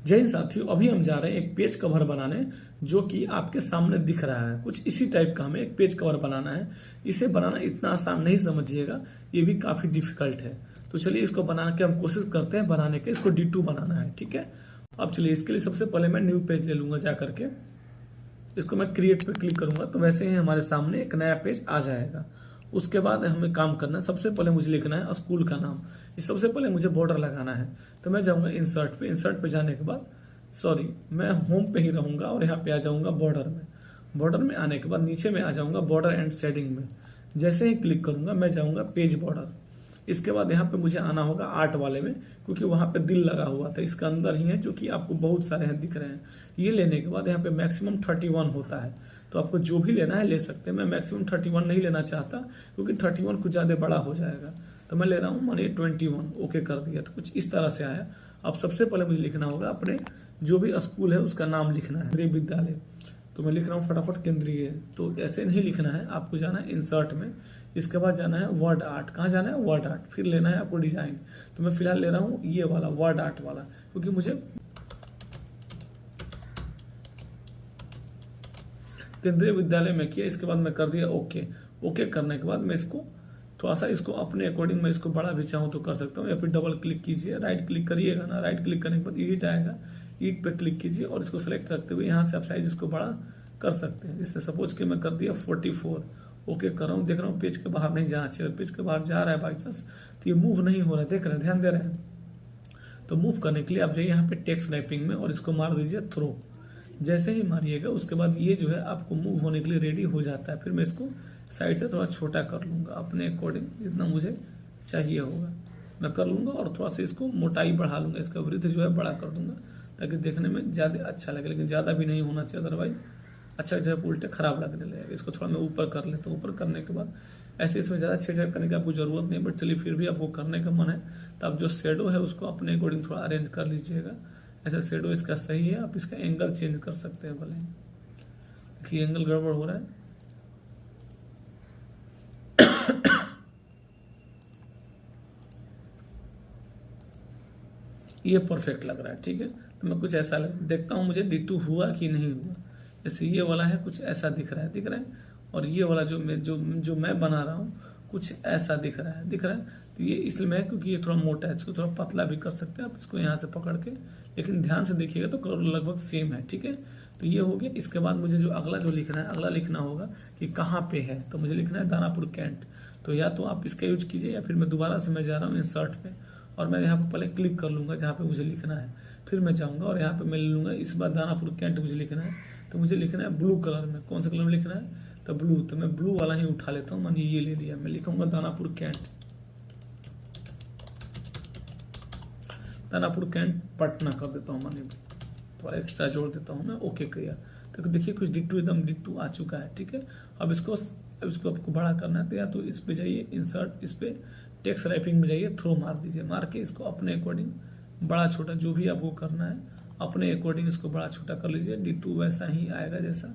जय हिंद साथियों, अभी हम जा रहे हैं एक पेज कवर बनाने जो कि आपके सामने दिख रहा है। कुछ इसी टाइप का हमें एक पेज कवर बनाना है। इसे बनाना इतना आसान नहीं समझिएगा, ये भी काफी डिफिकल्ट है। तो चलिए इसको बना के हम कोशिश करते हैं बनाने के। इसको D2 बनाना है, ठीक है। अब चलिए इसके लिए सबसे पहले मैं न्यू पेज ले लूंगा जा करके। इसको मैं क्रिएट पे क्लिक करूंगा तो वैसे ही हमारे सामने एक नया पेज आ जाएगा। उसके बाद हमें काम करना है। सबसे पहले मुझे लिखना है स्कूल का नाम। इस सबसे पहले मुझे बॉर्डर लगाना है, तो मैं जाऊंगा इंसर्ट पे। इंसर्ट पे जाने के बाद मैं होम पे ही रहूंगा और यहाँ पे आ जाऊंगा बॉर्डर में। बॉर्डर में आने के बाद नीचे में आ जाऊंगा बॉर्डर एंड शेडिंग में। जैसे ही क्लिक करूंगा मैं जाऊंगा पेज बॉर्डर। इसके बाद यहाँ पे मुझे आना होगा आर्ट वाले में, क्योंकि वहां पे दिल लगा हुआ था, इसका अंदर ही है, जो कि आपको बहुत सारे हैं दिख रहे हैं। ये लेने के बाद यहाँ पे मैक्सिमम 31 होता है, तो आपको जो भी लेना है ले सकते हैं। मैं मैक्सिमम 31 नहीं लेना चाहता, क्योंकि 31 कुछ ज्यादा बड़ा हो जाएगा, तो मैं ले रहा हूँ मानिए 21। ओके कर दिया, तो कुछ इस तरह से आया। अब सबसे पहले मुझे लिखना होगा अपने जो भी स्कूल है उसका नाम लिखना है, केंद्रीय विद्यालय। तो मैं लिख रहा हूँ फटाफट केंद्रीय। तो ऐसे नहीं लिखना है, आपको जाना है इंसर्ट में। इसके बाद जाना है वर्ड आर्ट। कहाँ जाना है? Word art. फिर लेना है आपको डिजाइन। तो मैं फिलहाल ले रहा हूँ ये वाला वर्ड आर्ट वाला, क्योंकि मुझे केंद्रीय विद्यालय में किया। इसके बाद मैं कर दिया ओके। ओके करने के बाद मैं इसको थोड़ा सा इसको अपने अकॉर्डिंग मैं इसको बड़ा भी चाहूँ तो कर सकता हूँ, या फिर डबल क्लिक कीजिए। राइट क्लिक करिएगा ना, राइट क्लिक करने के बाद एडिट आएगा, एडिट पे क्लिक कीजिए और इसको सेलेक्ट रखते हुए यहाँ से आप साइज इसको बड़ा कर सकते हैं। इससे सपोज कि मैं कर दिया 44। ओके कर रहा हूँ, देख रहा हूँ पेज के बाहर नहीं जाना चाहिए। पेज के बाहर जा रहा है बाई चांस तो ये मूव नहीं हो रहा है, देख रहे हैं, ध्यान दे रहे हैं। तो मूव करने के लिए आप जाइए यहाँ पे टेक्स्ट रैपिंग में और इसको मार दीजिए थ्रो। जैसे ही मारिएगा उसके बाद ये जो है आपको मूव होने के लिए रेडी हो जाता है। फिर मैं इसको साइड से थोड़ा छोटा कर लूंगा अपने अकॉर्डिंग, जितना मुझे चाहिए होगा मैं कर लूंगा। और थोड़ा सा इसको मोटाई बढ़ा लूंगा, इसका वृद्ध जो है बड़ा कर दूंगा, ताकि देखने में ज्यादा अच्छा लगे, लेकिन ज्यादा भी नहीं होना चाहिए, अदरवाइज अच्छा जो है उल्टे खराब लगने लगेगा। इसको थोड़ा मैं ऊपर कर लेता हूँ। ऊपर करने के बाद ऐसे इसमें ज्यादा छेड़छाड़ करने की आपको जरूरत नहीं, बट चलिए फिर भी आपको करने का मन है तो आप जो शेडो है उसको अपने अकॉर्डिंग थोड़ा अरेंज कर लीजिएगा। ऐसा शेडो इसका सही है, आप इसका एंगल चेंज कर सकते हैं भले। देखिए एंगल गड़बड़ हो रहा है। ये परफेक्ट लग रहा है, ठीक है। तो मैं कुछ ऐसा देखता हूँ मुझे D2 हुआ कि नहीं हुआ। जैसे ये वाला है कुछ ऐसा दिख रहा है, और ये वाला जो मैं बना रहा हूँ कुछ ऐसा दिख रहा है। तो ये इसलिए मैं, क्योंकि ये थोड़ा मोटा है, इसको थोड़ा पतला भी कर सकते हैं आप इसको यहाँ से पकड़ के, लेकिन ध्यान से देखिएगा तो कलर लगभग सेम है, ठीक है। तो ये हो गया। इसके बाद मुझे जो अगला लिखना है, अगला लिखना होगा कि कहाँ पे है। तो मुझे लिखना है दानापुर कैंट। तो या तो आप इसका यूज कीजिए, या फिर मैं दोबारा से मैं जा रहा हूँ इंसर्ट पे और मैं यहाँ पे पहले क्लिक कर लूंगा जहाँ पे मुझे लिखना है। फिर मैं जाऊँगा और यहाँ पे मैं ले लूंगा, इस बार दानापुर कैंट मुझे लिखना है। तो मुझे लिखना है ब्लू कलर में। कौन सा कलर में लिखना है? तो ब्लू। तो मैं ब्लू वाला ही उठा लेता हूँ, मानिए ये ले लिया। मैं लिखूंगा दानापुर कैंट, दानापुर कैंट पटना कर देता हूँ, मानिए थोड़ा एक्स्ट्रा जोड़ देता हूँ मैं। ओके किया तो देखिए कुछ D2 एकदम D2 आ चुका है, ठीक है। अब इसको आपको बड़ा करना है, तो या तो इस पे जाइए इंसर्ट, इस पे टेक्स्ट रैपिंग में जाइए, थ्रो मार दीजिए। मार के इसको अपने अकॉर्डिंग बड़ा छोटा जो भी आपको करना है अपने अकॉर्डिंग इसको बड़ा छोटा कर लीजिए। D2 वैसा ही आएगा जैसा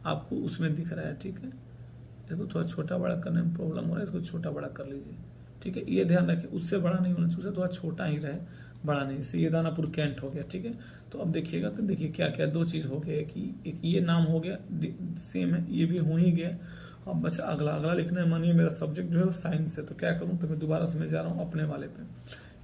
आपको उसमें दिख रहा है, ठीक है। इसको थोड़ा छोटा बड़ा करने में प्रॉब्लम हो रहा है, इसको छोटा बड़ा कर लीजिए, ठीक है। ये ध्यान रखें उससे बड़ा नहीं होना चाहिए, उससे थोड़ा छोटा ही रहे, बड़ा नहीं। इससे ये दानापुर कैंट हो गया, ठीक है। तो अब देखिएगा, तो देखिए क्या क्या दो चीज हो गया कि एक ये नाम हो गया सेम है, ये भी हो ही गया। अब बचा अगला लिखना है। मानिए मेरा सब्जेक्ट जो है साइंस है, तो क्या करूं, तो मैं दोबारा से मैं जा रहा हूँ अपने वाले पे।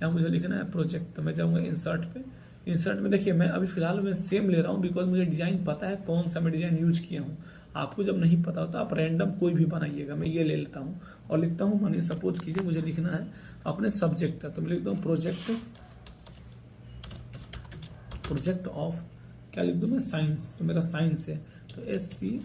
यहाँ मुझे लिखना है प्रोजेक्ट। तो मैं जाऊंगा इंसर्ट पे। इंसर्ट में देखिए मैं अभी फिलहाल मैं सेम ले रहा हूँ, बिकॉज मुझे डिजाइन पता है कौन सा मैं डिजाइन यूज किया हूँ। आपको जब नहीं पता होता आप रैंडम कोई भी बनाइएगा। मैं ये ले लेता हूँ और लिखता हूँ, मानिए सपोज कीजिए मुझे लिखना है अपने सब्जेक्ट का। तो मैं लिखता हूँ प्रोजेक्ट ऑफ, क्या लिख दूं मैं, साइंस। तो मेरा साइंस है, तो SC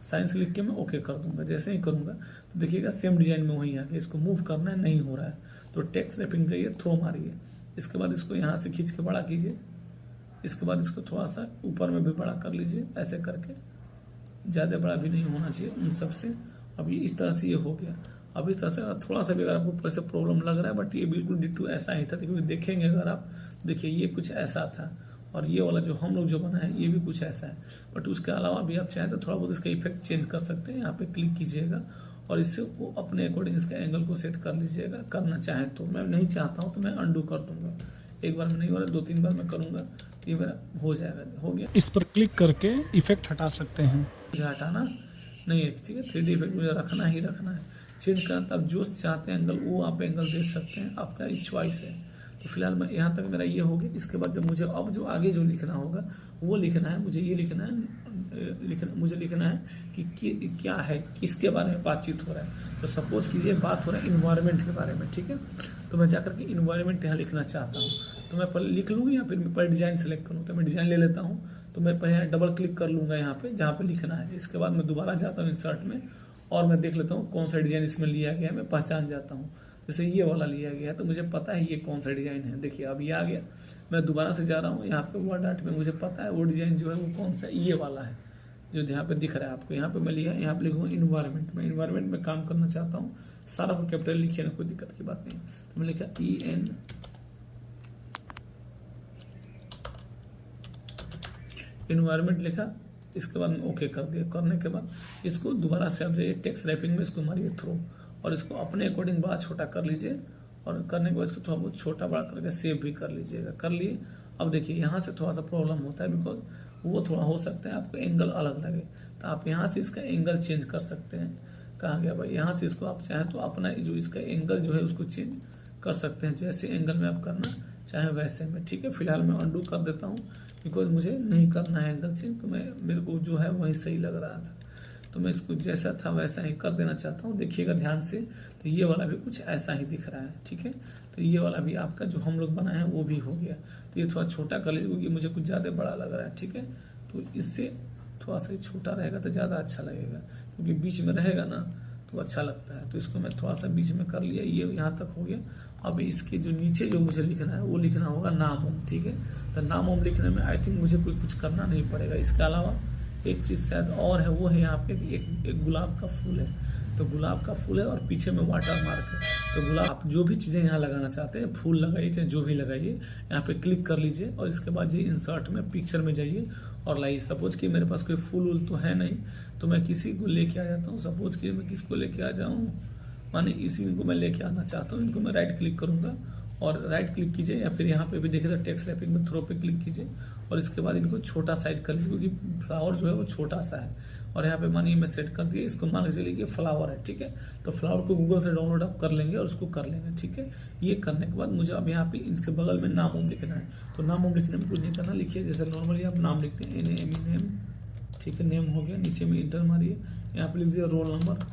साइंस लिख के मैं ओके कर दूंगा। जैसे ही करूंगा तो देखिएगा सेम डिजाइन में वहीं आ गया। इसको मूव करना है, नहीं हो रहा है, तो टेक्स्ट रैपिंग करिए, थ्रो मारिए। इसके बाद इसको यहाँ से खींच के बड़ा कीजिए। इसके बाद इसको थोड़ा सा ऊपर में भी बड़ा कर लीजिए, ऐसे करके, ज्यादा बड़ा भी नहीं होना चाहिए उन सबसे। अब ये इस तरह से ये हो गया। अब इस तरह से थोड़ा सा भी अगर आपको ऐसे प्रॉब्लम लग रहा है, बट ये बिल्कुल D2 ऐसा ही था, क्योंकि देखेंगे अगर आप, देखिए ये कुछ ऐसा था, और ये वाला जो हम लोग जो बना है ये भी कुछ ऐसा है। बट उसके अलावा भी आप चाहें तो थोड़ा बहुत इसका इफेक्ट चेंज कर सकते हैं। यहाँ पे क्लिक कीजिएगा और इससे वो अपने अकॉर्डिंग इसका एंगल को सेट कर लीजिएगा, करना चाहें तो। मैं नहीं चाहता हूँ तो मैं अंडू कर दूंगा। एक बार में नहीं हो रहा, 2-3 बार मैं करूँगा तो ये मेरा हो जाएगा। हो गया। इस पर क्लिक करके इफेक्ट हटा सकते हैं। मुझे हटाना नहीं है, ठीक है। 3D इफेक्ट मुझे रखना ही रखना है। चेंज करना, आप जो चाहते हैं एंगल वो आप एंगल देख सकते हैं, आपका चॉइस है। तो फिलहाल मैं यहाँ तक मेरा ये हो गया। इसके बाद जब मुझे अब जो आगे जो लिखना होगा वो लिखना है, मुझे ये लिखना है, मुझे लिखना है कि क्या है, किसके बारे में बातचीत हो रहा है। तो सपोज कीजिए बात हो रहा है इन्वायरमेंट के बारे में, ठीक है। तो मैं जाकर के इन्वायरमेंट यहाँ लिखना चाहता हूँ, तो मैं पहले लिख लूँगी या फिर मैं पहले डिजाइन सेलेक्ट करूँ। तो मैं डिजाइन ले लेता हूँ, तो मैं पहले डबल क्लिक कर लूँगा यहाँ पे जहाँ पे लिखना है। इसके बाद मैं दोबारा जाता हूँ इंसर्ट में और मैं देख लेता हूँ कौन सा डिजाइन इसमें लिया गया है, मैं पहचान जाता हूँ। जैसे ये वाला लिया गया है तो मुझे पता है ये कौन सा डिजाइन है। देखिए अब ये आ गया। मैं दोबारा से जा रहा हूँ यहाँ पे वर्ड आर्ट में, मुझे पता है वो डिजाइन जो है वो कौन सा, ये वाला है जो यहाँ पे दिख रहा है आपको। यहाँ पे मैं लिया, यहाँ पे लिखूंगा इन्वायरमेंट। मैं इन्वायरमेंट में काम करना चाहता हूँ, सारा को कैपिटल लिखिए ना, कोई दिक्कत की बात नहीं। तो मैं लिखा EN इन्वायरमेंट लिखा। इसके बाद ओके कर दिया। करने के बाद इसको दोबारा से आप जाइए टेक्स्ट रैपिंग में, इसको मारिए थ्रो और इसको अपने अकॉर्डिंग बड़ा छोटा कर लीजिए। और करने के बाद इसको थोड़ा बहुत छोटा बड़ा करके सेव भी कर लीजिएगा। कर लिए। अब देखिए यहाँ से थोड़ा सा प्रॉब्लम होता है, बिकॉज वो थोड़ा हो सकता है आपको एंगल अलग लगे, तो आप यहाँ से इसका एंगल चेंज कर सकते हैं। कहाँ गया भाई, यहाँ से इसको आप चाहें तो अपना जो इसका एंगल जो है उसको चेंज कर सकते हैं, जैसे एंगल में आप करना चाहे वैसे में, ठीक है। फिलहाल मैं अंडू कर देता हूँ बिकॉज मुझे नहीं करना है एंगल चेंज, तो मेरे को जो है वही सही लग रहा था, तो मैं इसको जैसा था वैसा ही कर देना चाहता हूँ। देखिएगा ध्यान से, तो ये वाला भी कुछ ऐसा ही दिख रहा है, ठीक है। तो ये वाला भी आपका जो हम लोग बनाए हैं वो भी हो गया। तो ये थोड़ा छोटा कर लीजिए क्योंकि मुझे कुछ ज़्यादा बड़ा लग रहा है, ठीक है। तो इससे थोड़ा सा छोटा रहेगा तो ज़्यादा अच्छा लगेगा, क्योंकि बीच में रहेगा ना तो अच्छा लगता है। तो इसको मैं थोड़ा सा बीच में कर लिया, ये यहाँ तक हो गया। अब इसके जो नीचे जो मुझे लिखना है वो लिखना होगा नाम ओम, ठीक है। तो नाम ओम लिखने में आई थिंक मुझे कुछ करना नहीं पड़ेगा। इसके अलावा एक चीज़ शायद और है, वो है यहाँ पे एक गुलाब का फूल है। तो गुलाब का फूल है और पीछे में वाटर मार्क है। तो गुलाब, आप जो भी चीज़ें यहाँ लगाना चाहते हैं, फूल लगाइए चाहे जो भी लगाइए, यहाँ पे क्लिक कर लीजिए और इसके बाद ये इंसर्ट में पिक्चर में जाइए और लाइए। सपोज कि मेरे पास कोई फूल वूल तो है नहीं, तो मैं किसी को लेके आ जाता हूँ। सपोज कि मैं किसको लेके आ जाऊँ, माने इसी को मैं लेके आना चाहता हूँ। इनको मैं राइट क्लिक करूँगा और राइट क्लिक कीजिए या फिर यहाँ पे भी देखिए टेक्स्ट रैपिंग में थ्रो पे क्लिक कीजिए और इसके बाद इनको छोटा साइज कर लीजिए, क्योंकि फ्लावर जो है वो छोटा सा है। और यहाँ पे मानिए मैं सेट कर दिया, इसको मान के चलिए कि फ्लावर है, ठीक है। तो फ्लावर को गूगल से डाउनलोड आप कर लेंगे और उसको कर लेंगे, ठीक है। ये करने के बाद मुझे अब यहाँ पे इसके बगल में नाम ओम लिखना है। तो नाम ओम लिखने में कुछ नहीं करना, लिखिए जैसे नॉर्मली आप नाम लिखते हैं, नेम, ठीक है। नेम हो गया, नीचे में इंटर मारिए, यहाँ पे लिख दिया रोल नंबर,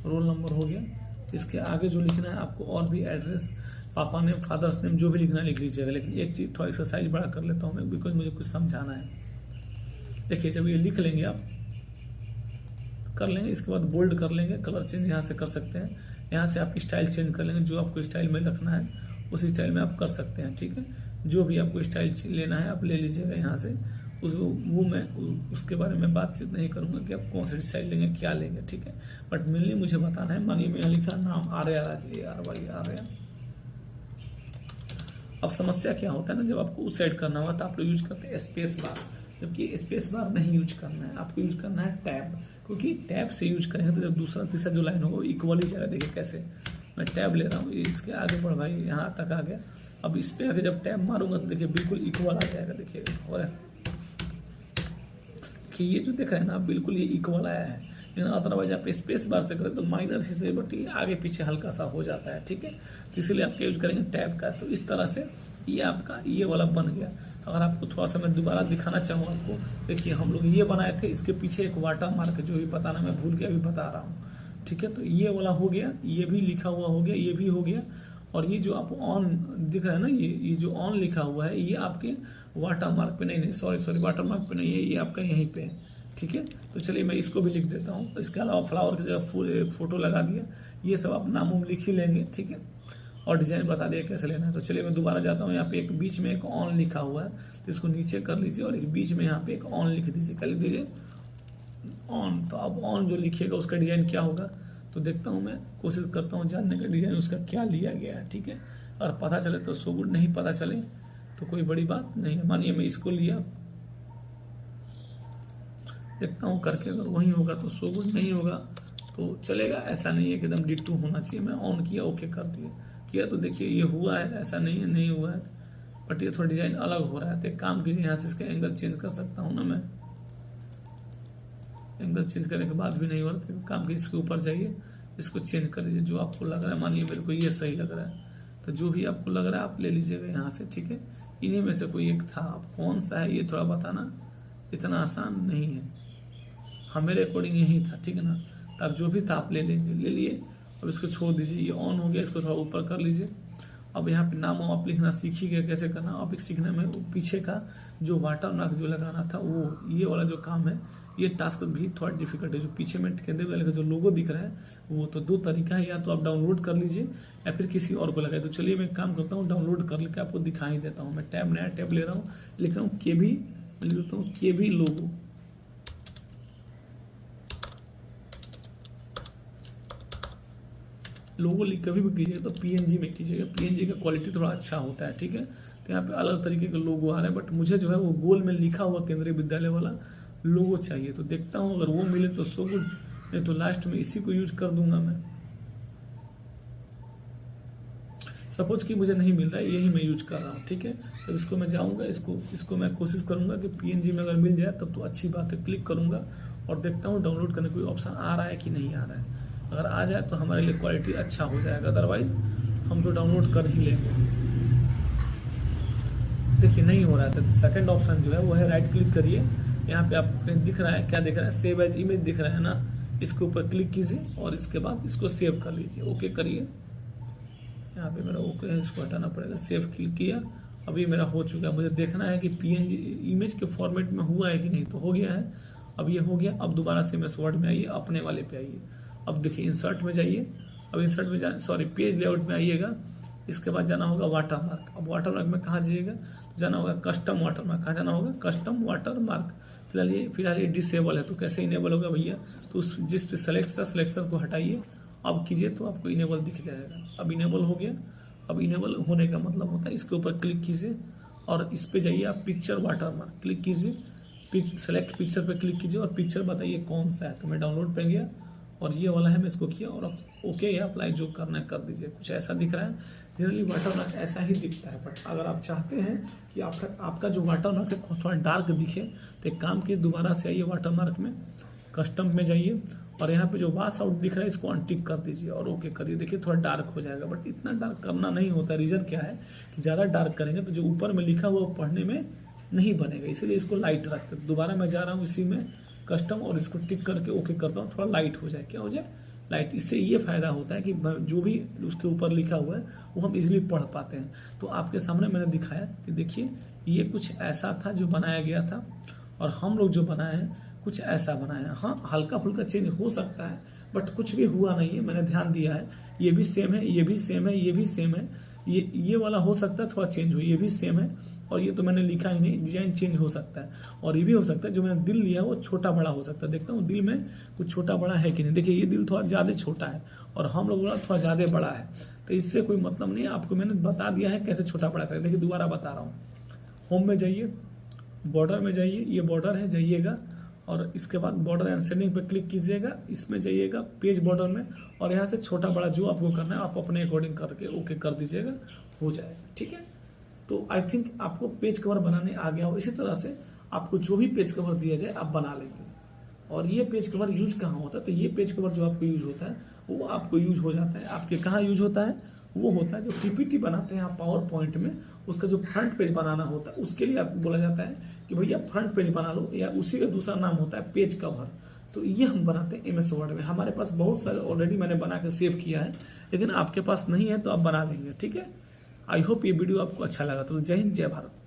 रोल नंबर हो गया। इसके आगे जो लिखना है आपको और भी एड्रेस, पापा नेम, फादर्स नेम, जो भी लिखना है लिख लीजिएगा। लेकिन एक चीज़ थोड़ा इसका साइज बड़ा कर लेता हूँ मैं, बिकॉज मुझे कुछ समझाना है। देखिए जब ये लिख लेंगे आप कर लेंगे, इसके बाद बोल्ड कर लेंगे, कलर चेंज यहाँ से कर सकते हैं। यहाँ से आप स्टाइल चेंज कर लेंगे, जो आपको स्टाइल में रखना है उस स्टाइल में आप कर सकते हैं, ठीक है। जो भी आपको स्टाइल लेना है आप ले लीजिएगा यहाँ से। वो मैं उसके बारे में बातचीत नहीं करूँगा कि आप कौन सा स्टाइल लेंगे, क्या लेंगे, ठीक है। बट मेनली मुझे बताना है। मानिए मैं लिखा नाम आर्या राज, ARY आर्या। अब समस्या क्या होता है ना, जब आपको उस साइड करना हुआ तो आप लोग यूज करते हैं स्पेस बार, जबकि स्पेस बार नहीं यूज करना है, आपको यूज करना है टैब। क्योंकि टैब से यूज करेंगे तो जब दूसरा तीसरा जो लाइन होगा वो इक्वली जाएगा। देखिए कैसे मैं टैब ले रहा हूँ, इसके आगे बढ़ भाई यहाँ तक आ गया। अब इस पे आगे जब टैब मारूंगा तो देखिए बिल्कुल इक्वल आ जाएगा। देखिएगा और कि ये जो देख रहे हैं ना बिल्कुल ये इक्वल आया है। लेकिन अदरवाइज आप स्पेस बार से करें तो माइनर से बट आगे पीछे हल्का सा हो जाता है, ठीक है। तो इसीलिए आप यूज करेंगे टैब का। तो इस तरह से ये आपका ये वाला बन गया। अगर आपको थोड़ा सा मैं दोबारा दिखाना चाहूँ आपको, देखिए हम लोग ये बनाए थे, इसके पीछे एक वाटर मार्क जो भी बताना मैं भूल के अभी बता रहा हूँ, ठीक है। तो ये वाला हो गया, ये भी लिखा हुआ हो गया, ये भी हो गया। और ये जो आप ऑन दिख रहा है ना, ये जो ऑन लिखा हुआ है ये आपके वाटर मार्क पे नहीं, सॉरी वाटर मार्क पे नहीं है, ये आपका यहीं पे है, ठीक है। तो चलिए मैं इसको भी लिख देता हूँ। इसके अलावा फ्लावर की जगह फोटो लगा दिया। ये सब आप नाम उम लिख ही लेंगे, ठीक है। और डिजाइन बता दिया कैसे लेना है। तो चलिए मैं दोबारा जाता हूँ। यहाँ पे एक बीच में एक ऑन लिखा हुआ है, तो इसको नीचे कर लीजिए और एक बीच में यहाँ पे एक ऑन लिख दीजिए। क्या लिख दीजिए? ऑन। तो अब ऑन जो लिखिएगा उसका डिजाइन क्या होगा, तो देखता हूँ मैं, कोशिश करता हूँ जानने का डिजाइन उसका क्या लिया गया है, ठीक है। और पता चले तो सो गुड, नहीं पता चले तो कोई बड़ी बात नहीं है। मानिए मैं इसको लिया, देखता हूँ करके, अगर वही होगा तो सो गुड, नहीं होगा तो चलेगा। ऐसा नहीं है कि एकदम डिट्टू होना चाहिए। मैं ऑन किया, ओके कर दिया, किया तो देखिए ये हुआ है, ऐसा नहीं है नहीं हुआ है, बट ये थोड़ा डिजाइन अलग हो रहा है। तो एक काम कीजिए, यहाँ से इसका एंगल चेंज कर सकता हूँ ना मैं, एंगल चेंज करने के बाद भी नहीं हो रहा तो काम कीजिए, इसके ऊपर जाइए, इसको चेंज कर लीजिए जो आपको लग रहा है। मानिए मेरे को ये सही लग रहा है, तो जो भी आपको लग रहा है आप ले लीजिएगा यहाँ से, ठीक है। इन्हीं में से कोई एक था, अब कौन सा है ये थोड़ा बताना इतना आसान नहीं है। हाँ मेरे अकॉर्डिंग यही था, ठीक है ना। तो आप जो भी था आप ले लेंगे, ले लिए। अब इसको छोड़ दीजिए, ये ऑन हो गया, इसको थोड़ा ऊपर कर लीजिए। अब यहाँ पे नाम आप लिखना सीखिएगा कैसे करना। अब एक सीखने में पीछे का जो वाटर मार्क जो लगाना था वो ये वाला जो काम है, ये टास्क भी थोड़ा डिफिकल्ट है। जो पीछे में केंद्र वाले का जो लोगो दिख रहा है वो तो दो तरीका है, या तो आप डाउनलोड कर लीजिए या फिर किसी और को लगाए। तो चलिए मैं एक काम करता हूँ, डाउनलोड कर लेकर आपको दिखाई देता हूँ। मैं टैब नया टैब ले रहा हूँ, लिख रहा हूँ केबी, लिख देता हूँ केबी लोगो। लोगो कभी भी कीजिएगा तो पीएनजी में कीजिएगा, पीएनजी का क्वालिटी थोड़ा अच्छा होता है, ठीक है। तो यहाँ पे अलग तरीके का लोगो आ रहा है, बट मुझे जो है वो गोल में लिखा हुआ केंद्रीय विद्यालय वाला लोगो चाहिए। तो देखता हूँ अगर वो मिले तो सो गुड, नहीं तो लास्ट में इसी को यूज कर दूंगा मैं। सपोज कि मुझे नहीं मिल रहा है, यही मैं यूज कर रहा हूँ, ठीक है। तो इसको मैं जाऊँगा, इसको मैं कोशिश करूँगा कि पीएनजी में अगर मिल जाए तब तो अच्छी बात है। क्लिक करूँगा और देखता हूँ डाउनलोड करने कोई ऑप्शन आ रहा है कि नहीं आ रहा है। अगर आ जाए तो हमारे लिए क्वालिटी अच्छा हो जाएगा, अदरवाइज हम तो डाउनलोड कर ही लेंगे। देखिए नहीं हो रहा है, तो सेकंड ऑप्शन जो है वो है, राइट क्लिक करिए, यहाँ पे आपको दिख रहा है, क्या दिख रहा है, सेव एज इमेज दिख रहा है ना, इसके ऊपर क्लिक कीजिए और इसके बाद इसको सेव कर लीजिए। ओके करिए, यहाँ पे मेरा ओके है, इसको हटाना पड़ेगा। सेव क्लिक किया, अभी मेरा हो चुका है। मुझे देखना है कि पीएनजी इमेज के फॉर्मेट में हुआ है कि नहीं, तो हो गया है। अब ये हो गया। अब दोबारा से MS वर्ड में आइए, अपने वाले पे आइए। अब देखिए इंसर्ट में जाइए, अब इंसर्ट में सॉरी पेज लेआउट में आइएगा। इसके बाद जाना होगा वाटरमार्क। अब वाटरमार्क में कहाँ जाइएगा, जाना होगा कस्टम वाटरमार्क। कहाँ जाना होगा, कस्टम वाटरमार्क। फिलहाल ये डिसेबल है, तो कैसे इनेबल होगा भैया, तो उस जिस पे सिलेक्शन को हटाइए, अब कीजिए तो आपको इनेबल दिख जाएगा। अब इनेबल हो गया। अब इनेबल होने का मतलब होता है इसके ऊपर क्लिक कीजिए और इस पे जाइए आप पिक्चर वाटरमार्क क्लिक कीजिए, सेलेक्ट पिक्चर पे क्लिक कीजिए और पिक्चर बताइए कौन सा है। तो मैं डाउनलोड पे गया और ये वाला है, मैं इसको किया और अब ओके या अप्लाई जो करना है कर दीजिए। कुछ ऐसा दिख रहा है, जनरली वाटरमार्क ऐसा ही दिखता है। बट अगर आप चाहते हैं कि आपका जो वाटरमार्क है थोड़ा डार्क दिखे, तो एक काम किए, दोबारा से आइए वाटरमार्क में, कस्टम में जाइए और यहाँ पे जो वॉश आउट दिख रहा है इसको अनटिक कर दीजिए और ओके करिए। देखिए थोड़ा डार्क हो जाएगा, बट इतना डार्क करना नहीं होता। रीजन क्या है कि ज़्यादा डार्क करेंगे तो जो ऊपर में लिखा हुआ पढ़ने में नहीं बनेगा, इसीलिए इसको लाइट रखते। दोबारा मैं जा रहा हूँ इसी में कस्टम और इसको टिक करके ओके करता हूँ, थोड़ा लाइट हो जाए। क्या हो जाए, लाइट। इससे ये फायदा होता है कि जो भी उसके ऊपर लिखा हुआ है वो हम इजीली पढ़ पाते हैं। तो आपके सामने मैंने दिखाया कि देखिए ये कुछ ऐसा था जो बनाया गया था और हम लोग जो बनाए हैं कुछ ऐसा बनाया है। हाँ हल्का फुल्का चेंज हो सकता है, बट कुछ भी हुआ नहीं है, मैंने ध्यान दिया है। ये भी सेम है, ये भी सेम है, ये भी सेम है। ये वाला हो सकता है थोड़ा चेंज हो, ये भी सेम है और ये तो मैंने लिखा ही नहीं, डिजाइन चेंज हो सकता है। और ये भी हो सकता है जो मैंने दिल लिया वो छोटा बड़ा हो सकता है। देखता हूँ दिल में कुछ छोटा बड़ा है कि नहीं। देखिए ये दिल थोड़ा ज़्यादा छोटा है और हम लोग वाला थोड़ा ज़्यादा बड़ा है, तो इससे कोई मतलब नहीं है। आपको मैंने बता दिया है कैसे छोटा बड़ा करें। देखिए दोबारा बता रहा हूँ, होम में जाइए, बॉर्डर में जाइए, ये बॉर्डर है, जाइएगा और इसके बाद बॉर्डर एंड सेंडिंग पे क्लिक कीजिएगा, इसमें जाइएगा पेज बॉर्डर में और यहाँ से छोटा बड़ा जो आपको करना है आप अपने अकॉर्डिंग करके ओके कर दीजिएगा, हो जाएगा। ठीक है, तो आई थिंक आपको पेज कवर बनाने आ गया हो। इसी तरह से आपको जो भी पेज कवर दिया जाए आप बना लेंगे। और ये पेज कवर यूज कहाँ होता है, तो ये पेज कवर जो आपको यूज होता है वो आपको यूज हो जाता है, आपके कहाँ यूज होता है, वो होता है जो पीपीटी बनाते हैं आप पावर पॉइंट में, उसका जो फ्रंट पेज बनाना होता है उसके लिए आपको बोला जाता है कि भैया फ्रंट पेज बना लो, या उसी का दूसरा नाम होता है पेज कवर। तो ये हम बनाते हैं MS वर्ड में। हमारे पास बहुत सारे ऑलरेडी मैंने बना के सेव किया है, लेकिन आपके पास नहीं है तो आप बना लेंगे। ठीक है, आई होप ये वीडियो आपको अच्छा लगा। तो जय हिंद, जय भारत।